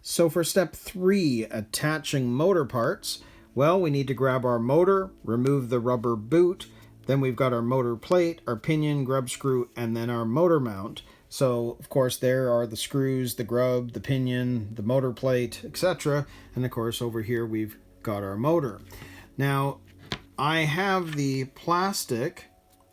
So for step 3, attaching motor parts, well, we need to grab our motor, remove the rubber boot, then we've got our motor plate, our pinion, grub screw, and then our motor mount. So, of course, there are the screws, the grub, the pinion, the motor plate, etc. And, of course, over here we've got our motor. Now, I have the plastic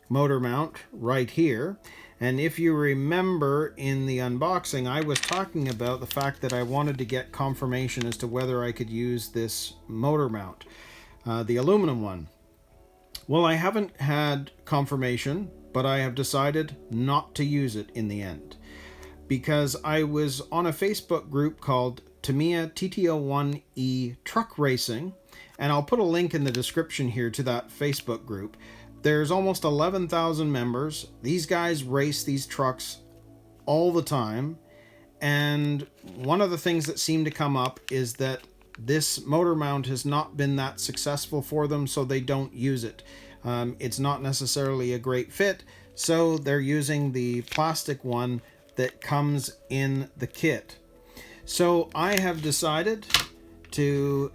motor mount right here. And if you remember in the unboxing, I was talking about the fact that I wanted to get confirmation as to whether I could use this motor mount, the aluminum one. Well, I haven't had confirmation, but I have decided not to use it in the end, because I was on a Facebook group called Tamiya TT01E Truck Racing, and I'll put a link in the description here to that Facebook group. There's almost 11,000 members. These guys race these trucks all the time, and one of the things that seemed to come up is that this motor mount has not been that successful for them, so they don't use it. It's not necessarily a great fit, so they're using the plastic one that comes in the kit. So I have decided to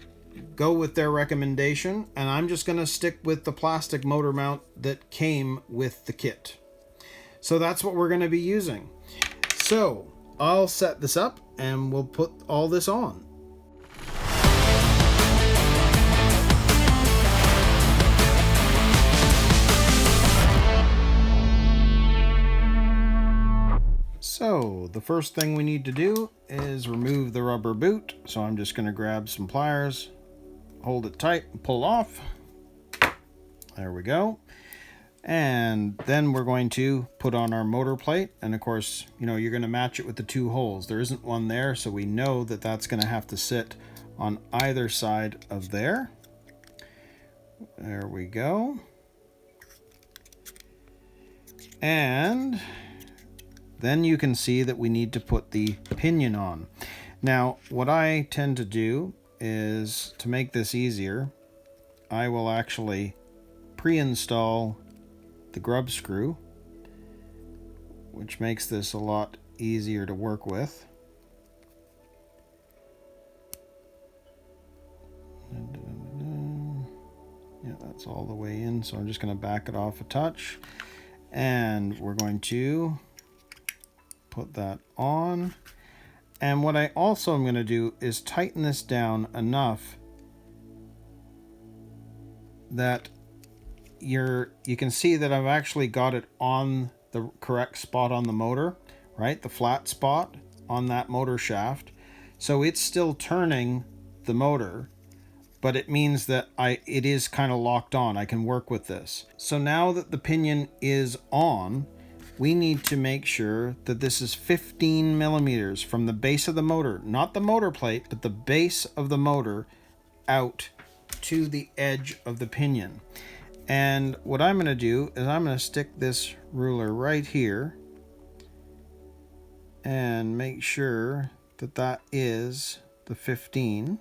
go with their recommendation, and I'm just going to stick with the plastic motor mount that came with the kit. So that's what we're going to be using. So I'll set this up and we'll put all this on. So the first thing we need to do is remove the rubber boot. So I'm just going to grab some pliers, hold it tight, and pull off. There we go. And then we're going to put on our motor plate. And of course, you know, you're going to match it with the 2 holes. There isn't one there, so we know that that's going to have to sit on either side of there. There we go. And then you can see that we need to put the pinion on. Now, what I tend to do is, to make this easier, I will actually pre-install the grub screw, which makes this a lot easier to work with. Yeah, that's all the way in, so I'm just going to back it off a touch, and we're going to put that on. And what I also am going to do is tighten this down enough that you can see that I've actually got it on the correct spot on the motor, right? The flat spot on that motor shaft. So it's still turning the motor, but it means that it is kind of locked on. I can work with this. So now that the pinion is on, we need to make sure that this is 15 millimeters from the base of the motor, not the motor plate, but the base of the motor out to the edge of the pinion. And what I'm going to do is I'm going to stick this ruler right here and make sure that that is the 15.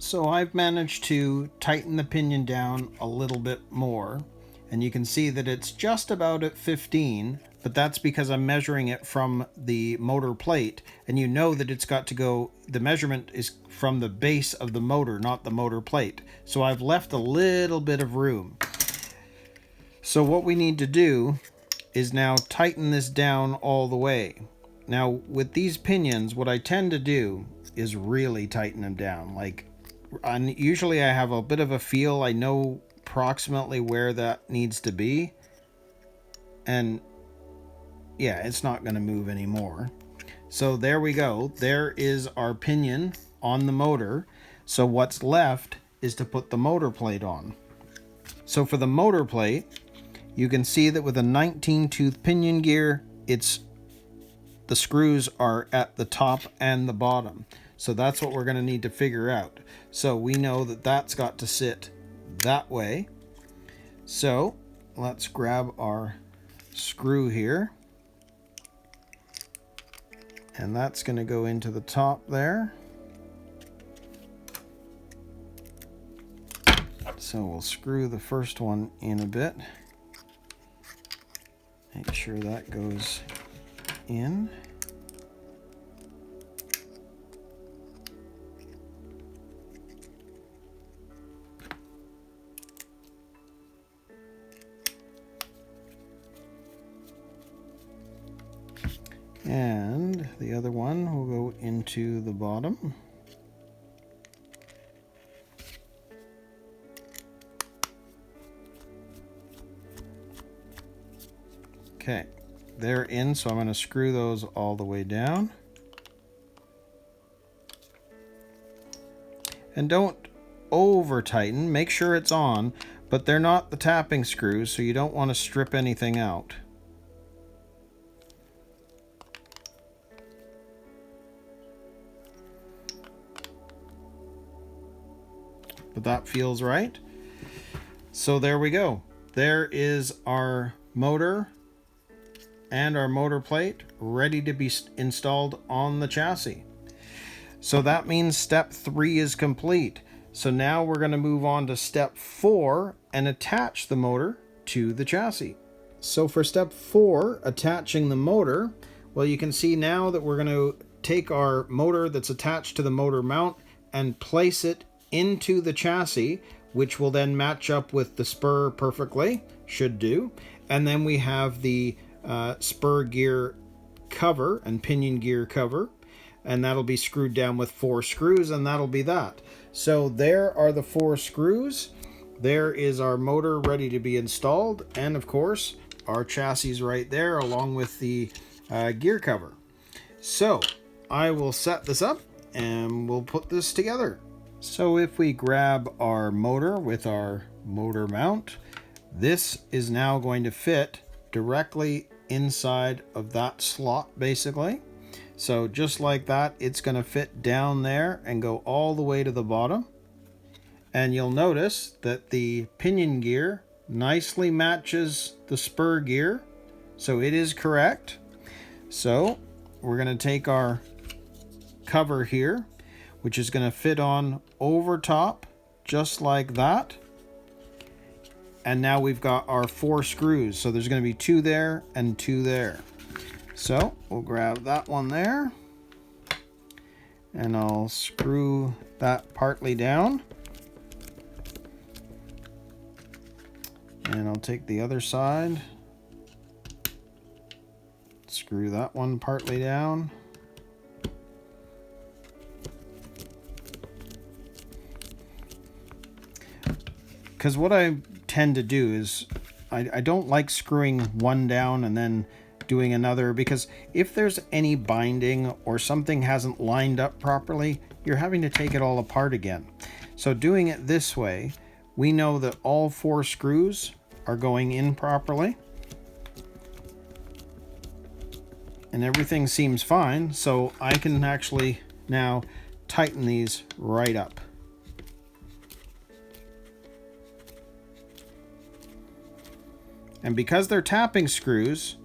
So I've managed to tighten the pinion down a little bit more, and you can see that it's just about at 15, but that's because I'm measuring it from the motor plate, and you know that it's got to go, the measurement is from the base of the motor, not the motor plate. So I've left a little bit of room. So what we need to do is now tighten this down all the way. Now with these pinions, what I tend to do is really tighten them down. Usually I have a bit of a feel, I know approximately where that needs to be, and yeah, it's not going to move anymore. So there we go. There is our pinion on the motor. So what's left is to put the motor plate on. So for the motor plate, you can see that with a 19-tooth pinion gear, the screws are at the top and the bottom. So that's what we're going to need to figure out. So we know that that's got to sit that way. So let's grab our screw here, and that's going to go into the top there. So we'll screw the first one in a bit, make sure that goes in. other one will go into the bottom. Okay, they're in, so I'm going to screw those all the way down. And don't over tighten, make sure it's on, but they're not the tapping screws, so you don't want to strip anything out. But that feels right. So there we go. There is our motor and our motor plate ready to be installed on the chassis. So that means step 3 is complete. So now we're going to move on to step 4 and attach the motor to the chassis. So for step 4, attaching the motor, well, you can see now that we're going to take our motor that's attached to the motor mount and place it into the chassis, which will then match up with the spur perfectly, should do. And then we have the spur gear cover and pinion gear cover, and that'll be screwed down with 4 screws, and that'll be that. So there are the 4 screws. There is our motor ready to be installed, and of course our chassis right there along with the gear cover. So I will set this up and we'll put this together. So if we grab our motor with our motor mount, this is now going to fit directly inside of that slot basically. So just like that, it's going to fit down there and go all the way to the bottom. And you'll notice that the pinion gear nicely matches the spur gear, so it is correct. So we're going to take our cover here, which is going to fit on over top just like that. And now we've got our 4 screws, so there's going to be 2 there and 2 there. So we'll grab that one there and I'll screw that partly down, and I'll take the other side, screw that one partly down, because what I tend to do is I don't like screwing one down and then doing another, because if there's any binding or something hasn't lined up properly, you're having to take it all apart again. So doing it this way, we know that all 4 screws are going in properly and everything seems fine, so I can actually now tighten these right up. And because they're tapping screws,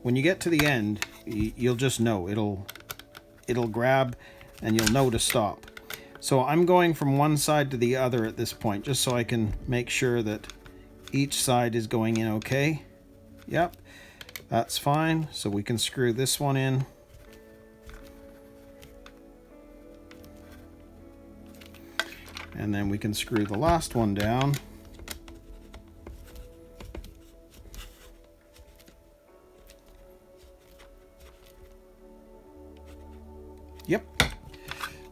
when you get to the end, you'll just know it'll grab and you'll know to stop. So I'm going from one side to the other at this point, just so I can make sure that each side is going in okay. Yep, that's fine. So we can screw this one in. And then we can screw the last one down. Yep.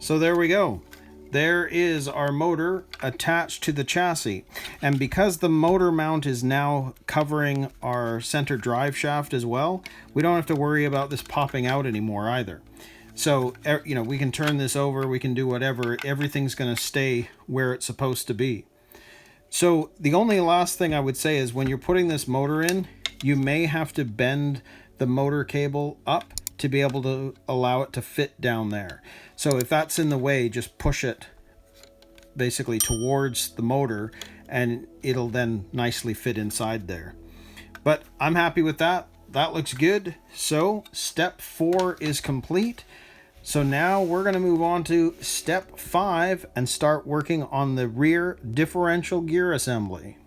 So there we go. There is our motor attached to the chassis. And because the motor mount is now covering our center drive shaft as well, we don't have to worry about this popping out anymore either. So, you know, we can turn this over, we can do whatever, everything's going to stay where it's supposed to be. So the only last thing I would say is when you're putting this motor in, you may have to bend the motor cable up to be able to allow it to fit down there. So if that's in the way, just push it basically towards the motor and it'll then nicely fit inside there. But I'm happy with that. That looks good. So step 4 is complete. So now we're going to move on to step 5 and start working on the rear differential gear assembly.